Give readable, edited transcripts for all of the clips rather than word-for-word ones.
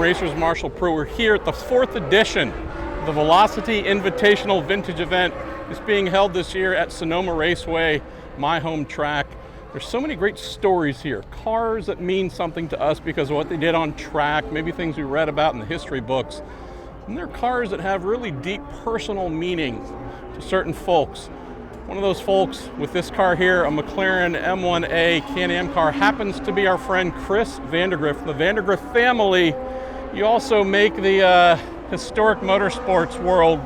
Racers Marshall Pruitt. We're here at the 4th edition of the Velocity Invitational Vintage event. It's being held this year at Sonoma Raceway, my home track. There's so many great stories here. Cars that mean something to us because of what they did on track, maybe things we read about in the history books. And they're cars that have really deep personal meaning to certain folks. One of those folks with this car here, a McLaren M1A Can-Am car, happens to be our friend Cris Vandagriff. The Vandagriff family, you also make the historic motorsports world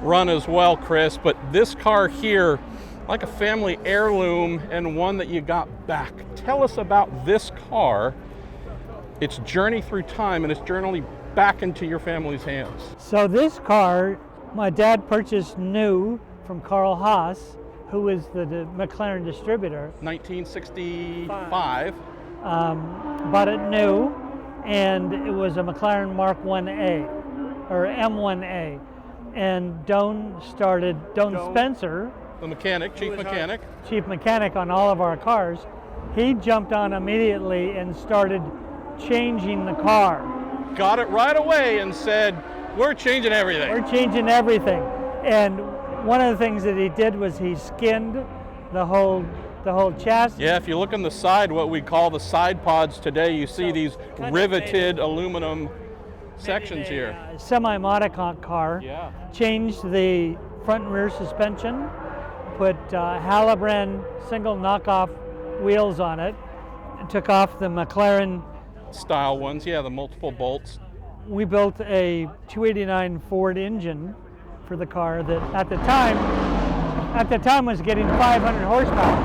run as well, Cris. But this car here, like a family heirloom and one that you got back. Tell us about this car, its journey through time and its journey back into your family's hands. So this car, my dad purchased new from Carl Haas, who was the McLaren distributor. 1965. Bought it new, and it was a McLaren M1A, or M1A. And Don Spencer, the mechanic, chief mechanic on all of our cars, he jumped on immediately and started changing the car. Got it right away and said, we're changing everything. We're changing everything. And one of the things that he did was he skinned the whole chassis. Yeah, if you look on the side, what we call the side pods today, you see these riveted aluminum sections here. Semi-monocoque car. Yeah. Changed the front and rear suspension, put Halibran single knockoff wheels on it, and took off the McLaren style ones, yeah, the multiple bolts. We built a 289 Ford engine for the car that at the time was getting 500 horsepower.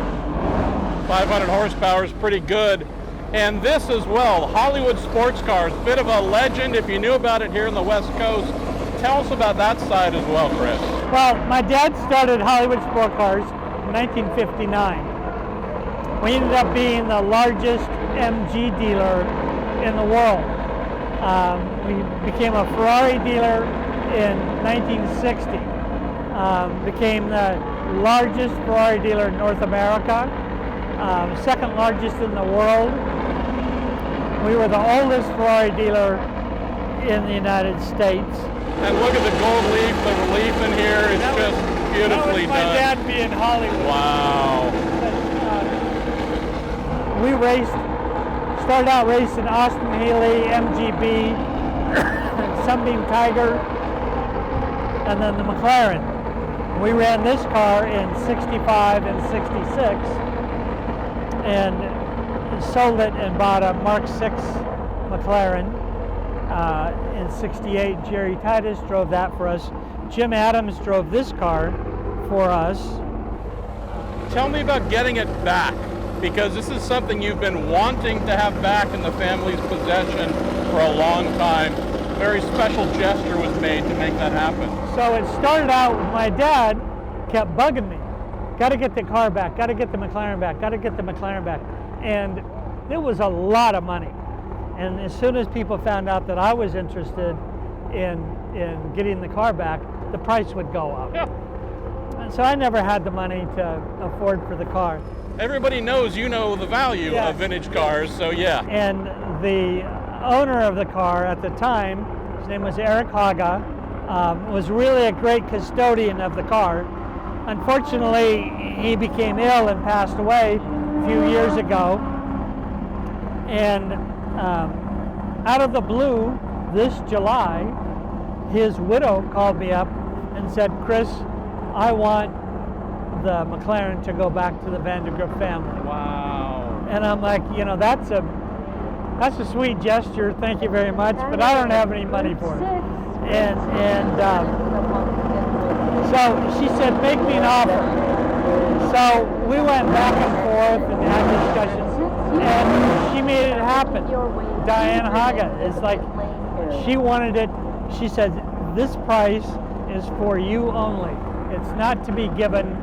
500 horsepower is pretty good. And this as well, Hollywood sports cars, bit of a legend if you knew about it here in the West Coast. Tell us about that side as well, Cris. Well, my dad started Hollywood Sport Cars in 1959. We ended up being the largest MG dealer in the world. We became a Ferrari dealer in 1960. Became the largest Ferrari dealer in North America, second largest in the world. We were the oldest Ferrari dealer in the United States. And look at the gold leaf, the relief in here is just beautifully done. That was my dad being Hollywood. Wow. We started out racing Austin Healey, MGB, Sunbeam Tiger, and then the McLaren. We ran this car in 65 and 66 and sold it and bought a Mark VI McLaren. In 68, Jerry Titus drove that for us. Jim Adams drove this car for us. Tell me about getting it back, because this is something you've been wanting to have back in the family's possession for a long time. A very special gesture was made to make that happen. So it started out with my dad kept bugging me. Got to get the car back, got to get the McLaren back, got to get the McLaren back. And it was a lot of money. And as soon as people found out that I was interested in getting the car back, the price would go up. Yeah. And so I never had the money to afford for the car. Everybody knows you know the value of vintage cars, so yeah. And the owner of the car at the time, his name was Eric Haga, was really a great custodian of the car. Unfortunately, he became ill and passed away a few years ago. And out of the blue, this July, his widow called me up and said, Cris, I want the McLaren to go back to the Vandagriff family. Wow. And I'm like, you know, that's a sweet gesture, thank you very much, but I don't have any money for it. And so she said, make me an offer. So we went back and forth and had discussions, and she made it happen. Diane Haga is like, she wanted it. She said, this price is for you only. It's not to be given.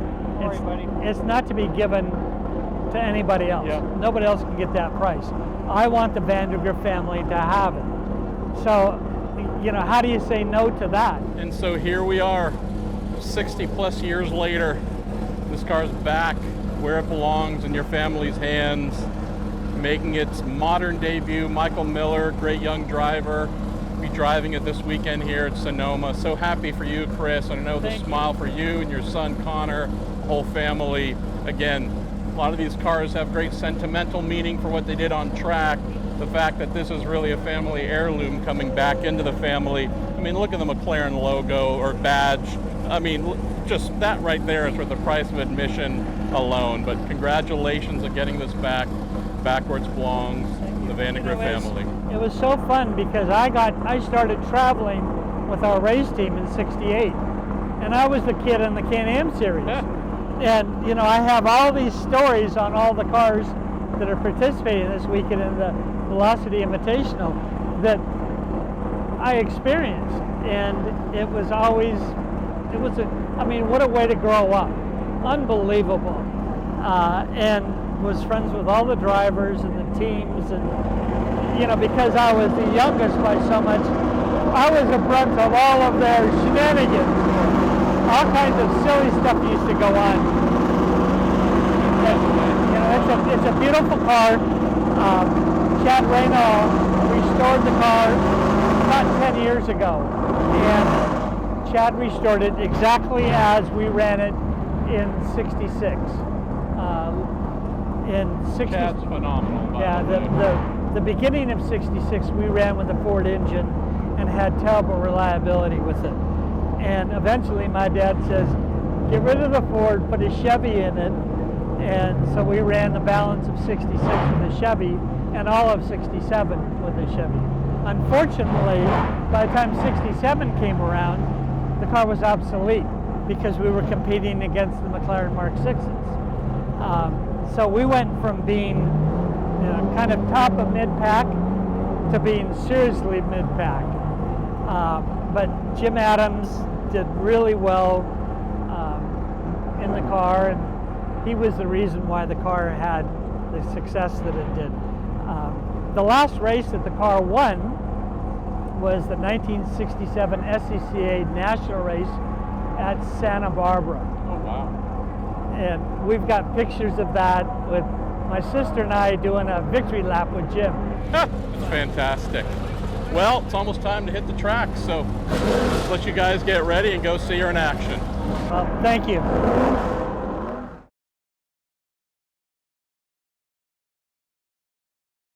It's not to be given to anybody else. Yeah. Nobody else can get that price. I want the Vandagriff family to have it. So, you know, how do you say no to that? And so here we are, 60 plus years later. This car's back where it belongs, in your family's hands. making its modern debut. Michael Miller, great young driver, be driving it this weekend here at Sonoma. So happy for you, Cris. I know the smile for you and your son Connor, the whole family. Again, a lot of these cars have great sentimental meaning for what they did on track. The fact that this is really a family heirloom coming back into the family. I mean, look at the McLaren logo or badge. I mean, just that right there is worth the price of admission alone. But congratulations on getting this back where it belongs, to the Vandagriff family. It was so fun because I started traveling with our race team in '68, and I was the kid in the Can-Am series. Yeah. And you know, I have all these stories on all the cars that are participating this weekend in the Velocity Invitational that I experienced, and it was always, I mean, what a way to grow up. Unbelievable. And was friends with all the drivers and the teams, and you know, because I was the youngest by so much, I was the brunt of all of their shenanigans. All kinds of silly stuff used to go on. But, you know, it's a beautiful car. Chad Reynolds restored the car about 10 years ago, and Chad restored it exactly as we ran it in '66. Chad's phenomenal. Yeah, the beginning of '66 we ran with the Ford engine and had terrible reliability with it. And eventually my dad says, get rid of the Ford, put a Chevy in it. And so we ran the balance of '66 with a Chevy and all of '67 with a Chevy. Unfortunately, by the time '67 came around, the car was obsolete because we were competing against the McLaren Mark 6s. So we went from being, you know, kind of top of mid-pack to being seriously mid-pack. But Jim Adams did really well in the car, and he was the reason why the car had the success that it did. The last race that the car won was the 1967 SCCA National Race at Santa Barbara. Oh, wow. And we've got pictures of that with my sister and I doing a victory lap with Jim. That's fantastic. Well, it's almost time to hit the track, so let's let you guys get ready and go see her in action. Well, thank you.